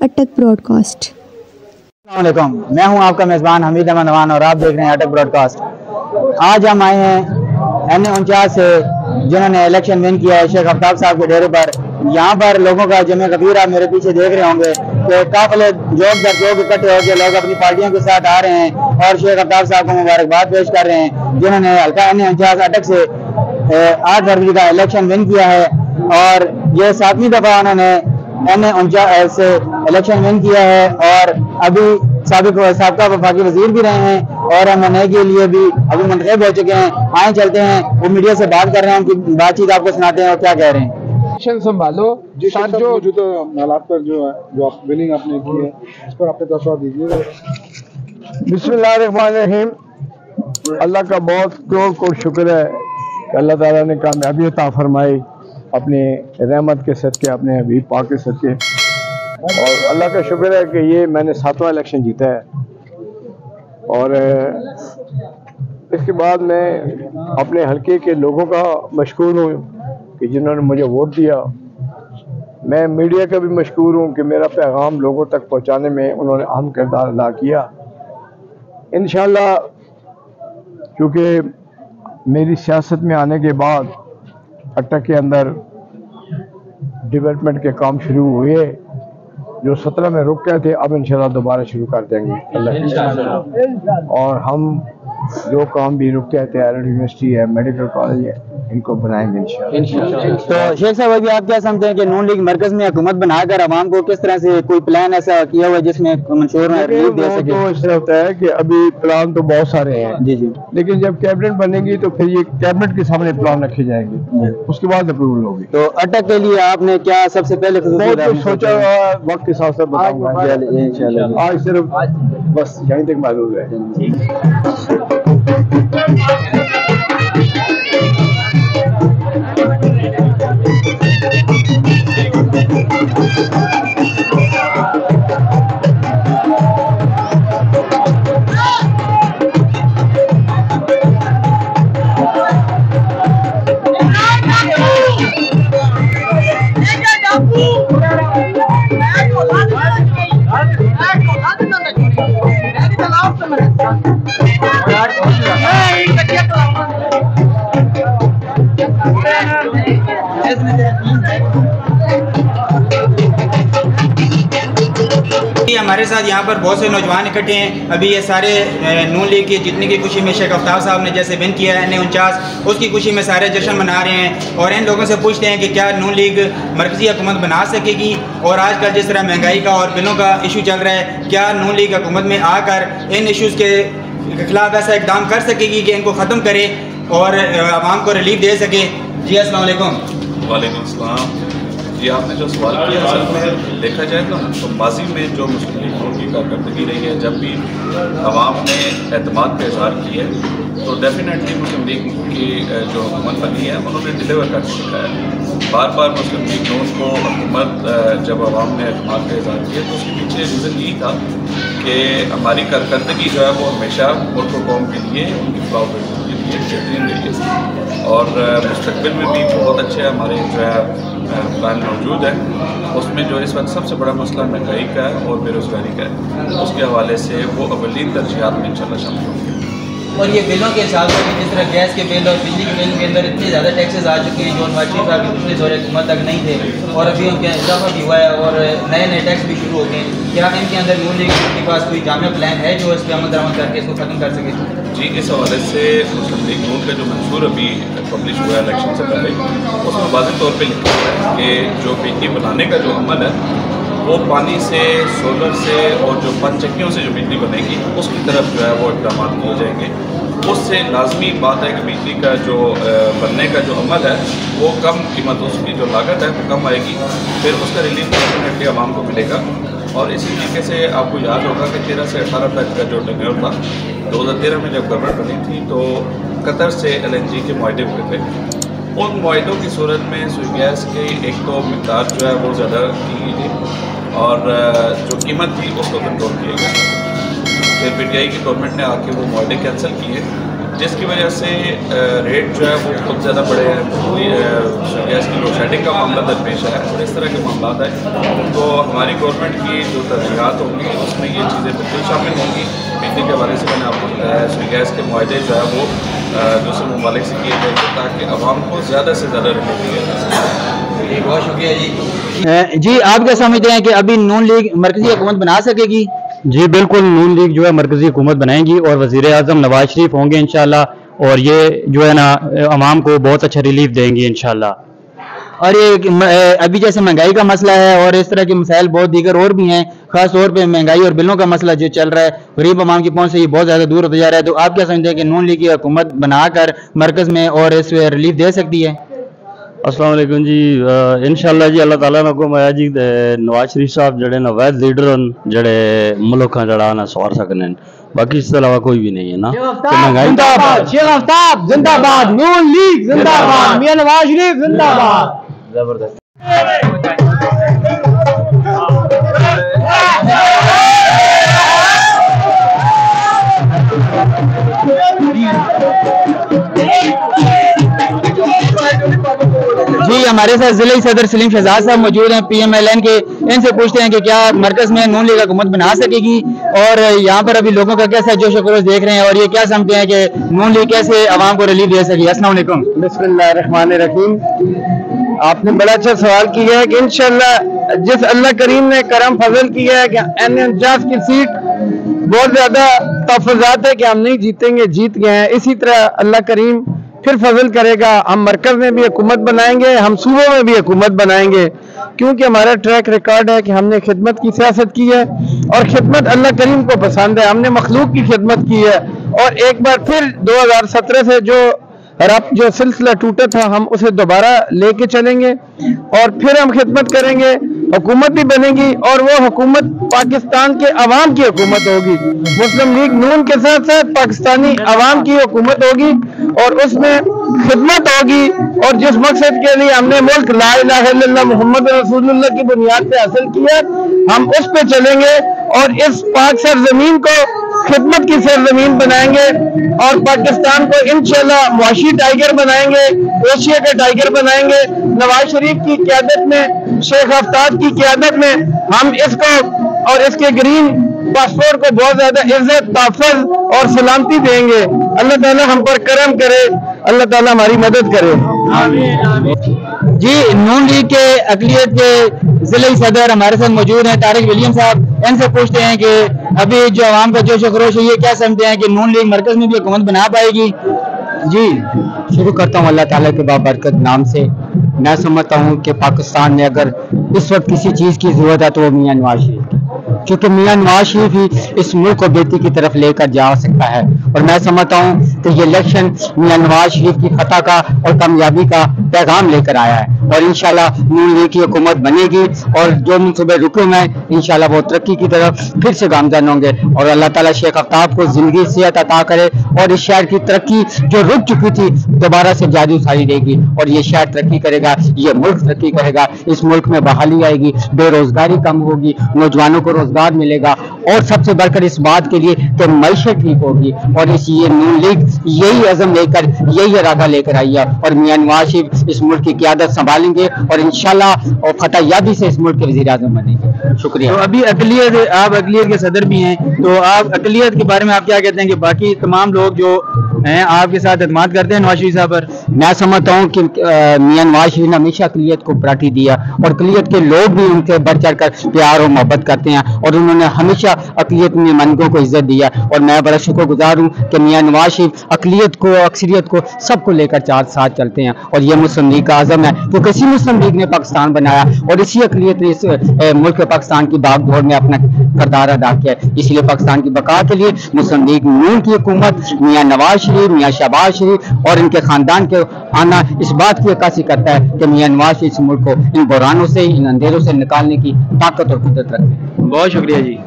अटक ब्रॉडकास्ट। अस्सलामुअलैकुम, मैं हूं आपका मेज़बान हमीद अहमद नवान और आप देख रहे हैं अटक ब्रॉडकास्ट। आज हम आए हैं NA49 से, जिन्होंने इलेक्शन विन किया है शेख आफ्ताब साहब के डेरे पर। यहाँ पर लोगों का जमे कबीर आप मेरे पीछे देख रहे होंगे कि काफिले जोक दर जोक इकट्ठे होकर लोग अपनी पार्टियों के साथ आ रहे हैं और शेख आफ्ताब साहब को मुबारकबाद पेश कर रहे हैं, जिन्होंने हल्का NA49 अटक से 8 फरवरी का इलेक्शन विन किया है और ये 7वीं दफा उन्होंने NA49 से इलेक्शन विन किया है और अभी साबिका वफाकी वजीर भी रहे हैं और MNA के लिए भी अभी मुंतखब हो चुके हैं। आए चलते हैं, वो मीडिया से बात कर रहे हैं, उनकी बातचीत आपको सुनाते हैं और क्या कह रहे हैं। संभालो जी सर, जो मौजूदा हालात पर जो है, जो आप विनिंग आपने की है, इस पर अपने तस्वीर दीजिएगा। बिस्मिल्लाहिर्रहमानिर्रहीम। अल्लाह का बहुत करोड़ शुक्र है कि अल्लाह ताला ने कामयाबी अता फरमाई अपने रहमत के सदके, अपने हबीब पाक के सदके। और अल्लाह का शुक्र है कि ये मैंने 7वां इलेक्शन जीता है और इसके बाद मैं अपने हल्के के लोगों का मशकूर हूँ कि जिन्होंने मुझे वोट दिया। मैं मीडिया का भी मशकूर हूँ कि मेरा पैगाम लोगों तक पहुँचाने में उन्होंने अहम किरदार अदा किया। इंशाअल्लाह क्योंकि मेरी सियासत में आने के बाद अटक के अंदर डेवलपमेंट के काम शुरू हुए, जो 17 में रुक गए थे, अब इंशाल्लाह दोबारा शुरू कर देंगे अल्लाह। और हम जो काम भी रुक गए थे, आयरन यूनिवर्सिटी है, मेडिकल कॉलेज है, इनको बनाएंगे इंशाल्लाह। तो शेख साहब, अभी आप क्या समझते हैं कि नून लीग मरकज में हुकूमत बनाकर आवाम को किस तरह से कोई प्लान ऐसा किया हुआ है जिसमें मंशूर रिलीफ दे सके? तो इस तरह होता है कि अभी प्लान तो बहुत सारे हैं जी जी, लेकिन जब कैबिनेट बनेगी तो फिर ये कैबिनेट के सामने प्लान रखे जाएंगे, उसके बाद अप्रूवल होगी। तो अटक के लिए आपने क्या सबसे पहले सोचा वक्त के साथ साथ बताऊंगा इंशाल्लाह। आज सिर्फ बस यहीं तक मालूम है। हमारे साथ यहाँ पर बहुत से नौजवान इकट्ठे हैं। अभी ये सारे नून लीग की जितने की खुशी में शेख आफ्ताब साहब ने जैसे विन किया है NA49, उसकी खुशी में सारे जश्न मना रहे हैं और इन लोगों से पूछते हैं कि क्या नून लीग मरकजी हुकूमत बना सकेगी। और आजकल जिस तरह महंगाई का और बिलों का इशू चल रहा है, क्या नून लीग हुकूमत में आकर इन इशूज़ के खिलाफ ऐसा इकदाम कर सकेगी कि इनको ख़त्म करे और आवाम को रिलीफ दे सके? जी अस्सलाम वालेकुम। वालेकुम अस्सलाम। जी, आपने जो सवाल किया, असल में देखा जाए तो माजी में जो मुस्लिम लीग की कारकर्दगी रही है, जब भी आवाम ने एतमाद का इजहार किया है तो डेफिनेटली मुस्लिम लीग की जो हुकूमत बनी है उन्होंने डिलीवर कर चुका है। बार बार मुस्लिम लीग नून को हुकूमत जब आवाम ने एतमाद का इजहार किया तो उसके पीछे रीज़न यही था कि हमारी कारकर्दगी जो है वो हमेशा मुल्क कौम के लिए, उनकी फलाह के लिए बेहतरीन रही है और मुस्तकबिल में भी बहुत अच्छे हमारे जो है प्लान मौजूद है। उसमें जो इस वक्त सबसे बड़ा मसला महंगाई का है और बेरोज़गारी का है, उसके हवाले से वो अवलीन तरजीहात में इंशाल्लाह शामिल होंगे। और ये बिलों के हिसाब से जिस तरह गैस के बिल और बिजली के बिल के अंदर इतने ज़्यादा टैक्सेस आ चुके हैं जो नवाज शरीफ साहब के पिछले दौर हुकूमत तक नहीं थे और अभी उनके इजाफा भी हुआ है और नए नए टैक्स भी शुरू हो गए हैं। क्या इनके अंदर नून लीग के पास कोई जामिया प्लान है जो इस पर अमल दरामद करके इसको ख़त्म कर सके? जी, इस हवाले से मुस्लिम लीग नून का जो मंशूर अभी पब्लिश हुआ है इलेक्शन से पहले, उसमें वाज़ेह तौर पर लिखा हुआ है कि जो बिजली बनाने का जो अमल है वो पानी से, सोलर से और जो पनचक्कियों से जो बिजली बनेगी उसकी तरफ जो है वो इक़दाम किए जाएंगे। उससे लाजमी बात है कि बिजली का जो बनने का जो अमल है वो कम कीमत, उसकी जो लागत है वो कम आएगी, फिर उसका रिलीफ डेफिनेटली आवाम को मिलेगा। और इसी तरीके से आपको याद होगा कि 13 से 18 तक का जो टेन्योर था, 2013 में जब गवर्नमेंट बनी थी तो कतर से LNG के मुआहदे हुए थे। उन मुआहदों की सूरत में सुई गैस की एक तो मिकदार जो है वो ज़्यादा की गई थी और जो कीमत थी उसको कंट्रोल किया गया। फिर PTI की गवर्नमेंट ने आके वो मुआहदे कैंसिल किए जिसकी वजह से रेट जो है वो बहुत ज़्यादा बढ़े हैं। पूरी गैस की लोड शेडिंग का मामला दरपेश है और इस तरह के मामला है। तो हमारी गवर्नमेंट की जो तरजीहात होंगी उसमें ये चीज़ें बिल्कुल शामिल होंगी। बिजली के हवाले से मैंने आपको बताया गैस के मुआहदे जो है वो दूसरे ममालिक से किए जाएंगे ताकि आवाम को ज़्यादा से ज़्यादा रिलीफ दिया जा सके। बहुत शुक्रिया जी। आप क्या समझते हैं कि अभी नून लीग मरकजी हुकूमत बना सकेगी? जी बिल्कुल, नून लीग जो है मरकजी हुकूमत बनाएगी और वज़ीर आज़म नवाज शरीफ होंगे इंशाल्लाह, और ये जो है ना अवाम को बहुत अच्छा रिलीफ देंगे इंशाल्लाह। और ये अभी जैसे महंगाई का मसला है और इस तरह के मसाइल बहुत दीगर और भी हैं, खास तौर पे महंगाई और बिलों का मसला जो चल रहा है, गरीब आवाम की पहुंच से ये बहुत ज़्यादा दूर होता जा रहा है। तो आप क्या समझते हैं कि नून लीग की हुकूमत बनाकर मरकज़ में और इस रिलीफ दे सकती है? अस्सलाम वालेकुम जी। इंशाल्लाह जी अल्लाह ताला ने हुक्म आया जी नवाज शरीफ साहब जड़े ना वैद लीडर जड़े मुल्क जड़ा ना सवार सकने, बाकी इसके अलावा कोई भी नहीं है ना। महंगाई जिंदाबाद, शेख आफ्ताब जिंदाबाद, नून लीग जिंदाबाद, मियां नवाज शरीफ जिंदाबाद। जबरदस्त। जी हमारे साथ जिले सदर सलीम शहजाद साहब मौजूद हैं PMLN के। इनसे पूछते हैं कि क्या मरकज में नून लीग हुकूमत बना सकेगी और यहाँ पर अभी लोगों का कैसा जोश खरोश देख रहे हैं और ये क्या समझते हैं कि नून लीग कैसे आवाम को रिलीफ दे सकेगी? अस्सलाम वालेकुम। बिस्मिल्लाहिर्रहमानिर्रहीम। आपने बड़ा अच्छा सवाल किया है कि इंशाल्लाह जिस अल्लाह करीम ने करम फजल किया है कि N49 की सीट बहुत ज्यादा तफजात है कि हम नहीं जीतेंगे, जीत गए हैं। इसी तरह अल्लाह करीम फिर फजल करेगा, हम मरकज में भी हुकूमत बनाएंगे, हम सूबों में भी हुकूमत बनाएंगे, क्योंकि हमारा ट्रैक रिकॉर्ड है कि हमने खिदमत की सियासत की है और खिदमत अल्लाह करीम को पसंद है। हमने मखलूक की खिदमत की है और एक बार फिर 2017 से जो सिलसिला टूटा था हम उसे दोबारा लेके चलेंगे और फिर हम खिदमत करेंगे, हुकूमत भी बनेगी और वो हुकूमत पाकिस्तान के अवाम की हुकूमत होगी। मुस्लिम लीग नून के साथ साथ पाकिस्तानी अवाम की हुकूमत होगी और उसमें खिदमत होगी और जिस मकसद के लिए हमने मुल्क ला इलाहा इल्लल्लाह मुहम्मद रसूलुल्लाह की बुनियाद पे हासिल किया हम उस पे चलेंगे और इस पाक सरजमीन को खिदमत की सरजमीन बनाएंगे और पाकिस्तान को इंशाल्लाह मुआशी टाइगर बनाएंगे, एशिया का टाइगर बनाएंगे। नवाज शरीफ की क़यादत में, शेख आफ्ताब की क़यादत में हम इसको और इसके ग्रीन पासपोर्ट को बहुत ज्यादा इज्जत, तहफ़्फ़ुज़ और सलामती देंगे। अल्लाह ताला हम पर करम करे, अल्लाह ताला हमारी मदद करे। जी नून लीग के अक़लियत के जिले सदर हमारे साथ मौजूद हैं तारिक विलियम साहब। इनसे पूछते हैं कि अभी जो आवाम का जोश खरोश है ये क्या समझते हैं कि नून लीग मरकज में भी हुकूमत बना पाएगी? जी शुरू करता हूँ अल्लाह ताला के बाबरकत नाम से। मैं समझता हूँ कि पाकिस्तान में अगर इस वक्त किसी चीज़ की ज़रूरत है तो वो मियां नवाज शरीफ, क्योंकि मियां नवाज शरीफ ही इस मुल्क को बेहतरी की तरफ लेकर जा सकता है। और मैं समझता हूँ कि ये इलेक्शन मियां नवाज शरीफ की फतह का और कामयाबी का पैगाम लेकर आया है और इंशाल्लाह नून लीग की हुकूमत बनेगी और जो मनसूबे रुके हुए हैं इंशाल्लाह वो तरक्की की तरफ फिर से गामजन होंगे और अल्लाह ताला शेख आफ्ताब को जिंदगी सेहत अता करे और इस शहर की तरक्की जो रुक चुकी थी दोबारा से जादू उसारी देगी और ये शहर तरक्की करेगा, ये मुल्क तरक्की करेगा, इस मुल्क में बहाली आएगी, बेरोजगारी कम होगी, नौजवानों को रोजगार मिलेगा और सबसे बढ़कर इस बात के लिए कि मईशत ठीक होगी। और इस ये नून लीग यही अज़म लेकर, यही इरादा लेकर आई है और मियां नवाज शरीफ इस मुल्क की क़यादत संभालेंगे और इंशाल्लाह और फतह याबी से इस मुल्क के वज़ीर आज़म बनेंगे। शुक्रिया। तो अभी अक़लियत, आप अक़लियत के सदर भी हैं, तो आप अक़लियत के बारे में आप क्या कहते हैं कि बाकी तमाम लोग जो हैं आपके साथ एतमाद करते हैं नवाज शरीफ साहब पर? मैं समझता हूँ कि मियां नवाज शरीफ ने हमेशा अक़लियत को प्रायोरिटी दिया और अक़लियत के लोग भी उनसे बढ़ चढ़ कर प्यार और मोहब्बत करते हैं और उन्होंने हमेशा अक़लियत में मनगों को इज्जत दिया और मैं बड़ा शुक्रगुजार हूँ कि मियां नवाज शरीफ अक़लियत को, अक्सरियत को, सबको लेकर साथ चलते हैं और ये मुस्लिम लीग का आज़म है क्योंकि इसी मुस्लिम लीग ने पाकिस्तान बनाया और इसी अक़लियत ने इस मुल्क पाकिस्तान की भागदौड़ में अपना किरदार अदा किया। इसलिए पाकिस्तान की बका के लिए मुस्लिम लीग नून की हुकूमत, मियां नवाज शरीफ, मियां शहबाज शरीफ और इनके खानदान के आना इस बात की अक्कासी करता है कि मियां नवाज शरीफ इस मुल्क को इन बुरानों से, इन अंधेरों से निकालने की ताकत और कुदरत रखते हैं। बहुत शुक्रिया जी।